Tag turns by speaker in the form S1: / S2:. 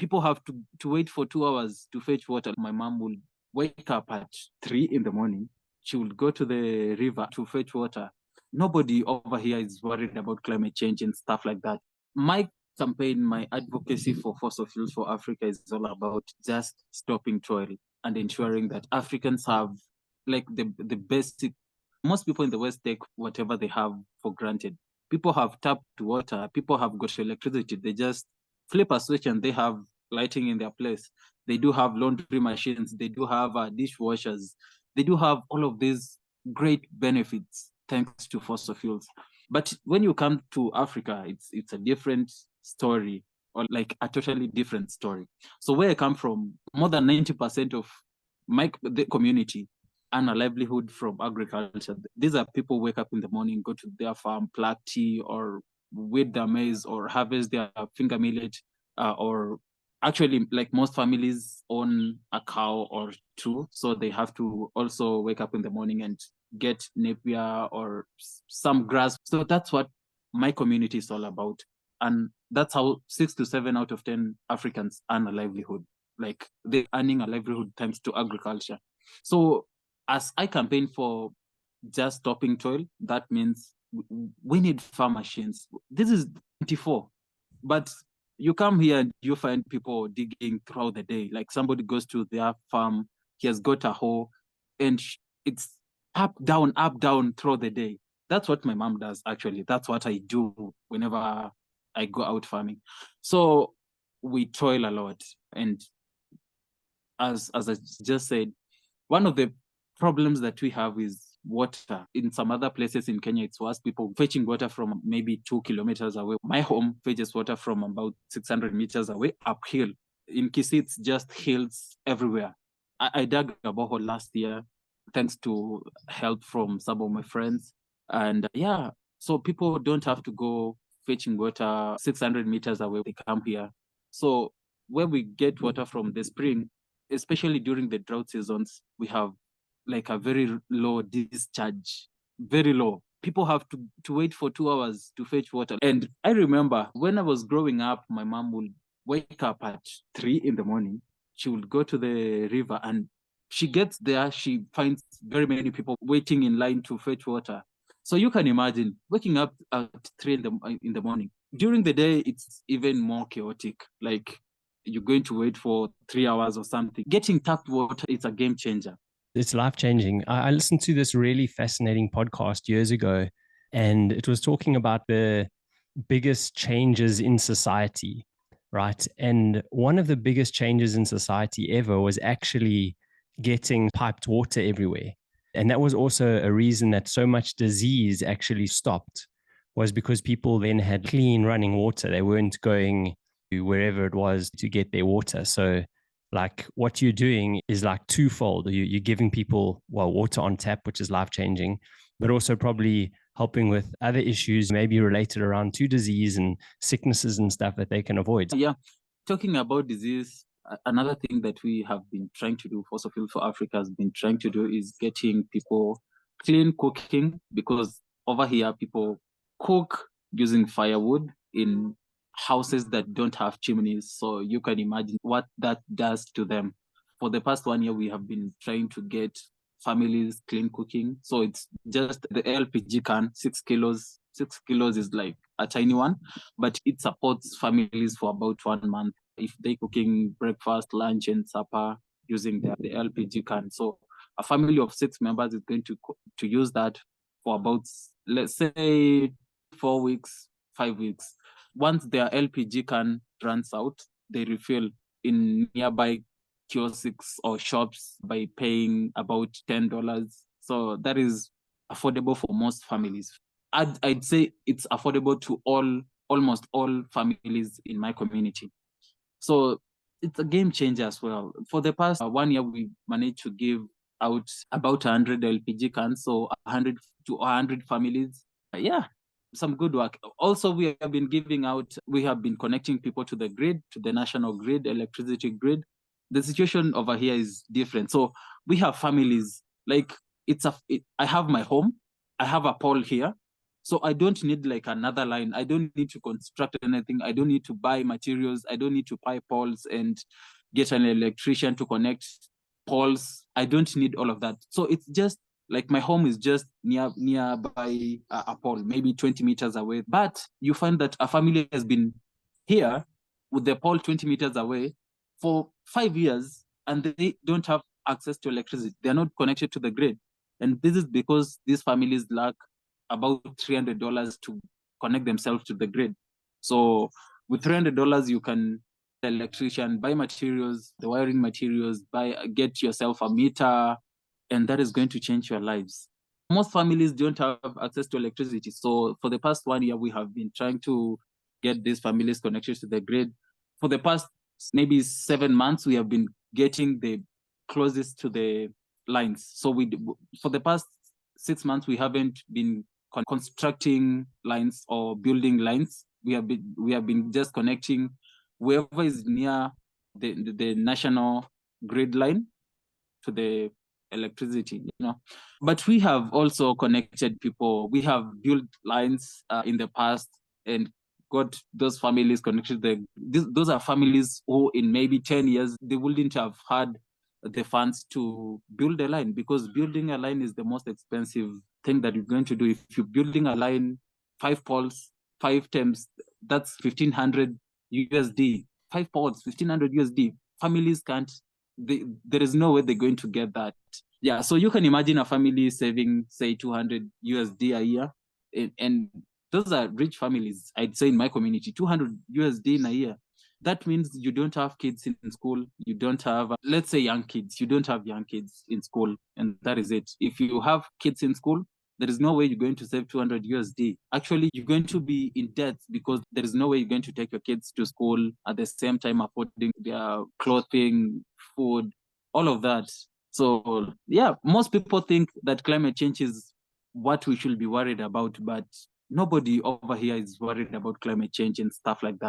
S1: People have to wait for 2 hours to fetch water. My mom will wake up at 3 in the morning. She will go to the river to fetch water. Nobody over here is worried about climate change and stuff like that. My campaign, my advocacy for fossil fuels for Africa is all about just stopping toil and ensuring that Africans have like the basic. Most people in the West take whatever they have for granted. People have tapped water. People have got electricity. They just flip a switch and they have lighting in their place. They do have laundry machines. They do have dishwashers. They do have all of these great benefits thanks to fossil fuels. But when you come to Africa, it's a different story, or like a totally different story. So where I come from, more than 90% of the community earn a livelihood from agriculture. These are people who wake up in the morning, go to their farm, pluck tea, or weed their maize, or harvest their finger millet, or actually, like most families own a cow or two, so they have to also wake up in the morning and get napier or some grass. So that's what my community is all about. And that's how 6 to 7 out of 10 Africans earn a livelihood. Like they're earning a livelihood thanks to agriculture. So as I campaign for just stopping toil, that means we need farm machines. This is 24, but you come here and you find people digging throughout the day. Like somebody goes to their farm, he has got a hoe, and it's up, down, throughout the day. That's what my mom does, actually. That's what I do whenever I go out farming. So we toil a lot. And as I just said, one of the problems that we have is water. In some other places in Kenya, it's worse. People fetching water from maybe 2 kilometers away. My home fetches water from about 600 meters away uphill. In Kissi, it's just hills everywhere. I dug a borehole last year, thanks to help from some of my friends. And yeah, so people don't have to go fetching water 600 meters away. They come here. So when we get water from the spring, especially during the drought seasons, we have like a very low discharge, very low. People have to wait for 2 hours to fetch water. And I remember when I was growing up, my mom would wake up at 3 in the morning. She would go to the river, and she gets there, she finds very many people waiting in line to fetch water. So you can imagine waking up at 3 in the morning. During the day, it's even more chaotic. Like you're going to wait for 3 hours or something. Getting tapped water, it's a game changer.
S2: It's life-changing. I listened to this really fascinating podcast years ago, and it was talking about the biggest changes in society, right? And one of the biggest changes in society ever was actually getting piped water everywhere. And that was also a reason that so much disease actually stopped, was because people then had clean running water. They weren't going to wherever it was to get their water. So like what you're doing is like twofold. You're giving people, well, water on tap, which is life-changing, but also probably helping with other issues, maybe related around to disease and sicknesses and stuff that they can avoid.
S1: Yeah, talking about disease, another thing that we have been trying to do, Fossil Fuel for Africa has been trying to do, is getting people clean cooking, because over here people cook using firewood in houses that don't have chimneys. So you can imagine what that does to them. For the past 1 year, we have been trying to get families clean cooking. So it's just the LPG can, 6 kilos. 6 kilos is like a tiny one, but it supports families for about 1 month if they're cooking breakfast, lunch, and supper using the LPG can. So a family of 6 members is going to use that for about, let's say, 4 weeks, 5 weeks. Once their LPG can runs out, they refill in nearby kiosks or shops by paying about $10. So that is affordable for most families. I'd say it's affordable to almost all families in my community. So it's a game changer as well. For the past 1 year, we managed to give out about 100 LPG cans, so 100 to 100 families. Yeah, some good work. Also, we have been connecting people to the grid, to the national grid, electricity grid. The situation over here is different. So we have families, like I have my home, I have a pole here. So I don't need like another line. I don't need to construct anything. I don't need to buy materials. I don't need to buy poles and get an electrician to connect poles. I don't need all of that. So it's just like my home is just nearby a pole, maybe 20 meters away. But you find that a family has been here with the pole 20 meters away for 5 years, and they don't have access to electricity. They're not connected to the grid. And this is because these families lack about $300 to connect themselves to the grid. So with $300, you can electrician, buy materials, the wiring materials, get yourself a meter, and that is going to change your lives. Most families don't have access to electricity. So for the past 1 year, we have been trying to get these families connected to the grid. For the past maybe 7 months, we have been getting the closest to the lines. So for the past 6 months, we haven't been constructing lines or building lines. We have been just connecting whoever is near the national grid line to the electricity, But we have also connected people. We have built lines in the past and got those families connected. Those are families who in maybe 10 years, they wouldn't have had the funds to build a line, because building a line is the most expensive thing that you're going to do. If you're building a line, 5 poles, 5 times, that's 1,500 USD. 5 poles, 1,500 USD. Families can't, there is no way they're going to get that. Yeah, so you can imagine a family saving, say, 200 USD a year. And those are rich families, I'd say, in my community, 200 USD in a year. That means you don't have kids in school. You don't have, let's say, young kids. You don't have young kids in school, and that is it. If you have kids in school, there is no way you're going to save 200 USD. Actually, you're going to be in debt, because there is no way you're going to take your kids to school at the same time affording their clothing, food, all of that. So, yeah, most people think that climate change is what we should be worried about, but nobody over here is worried about climate change and stuff like that.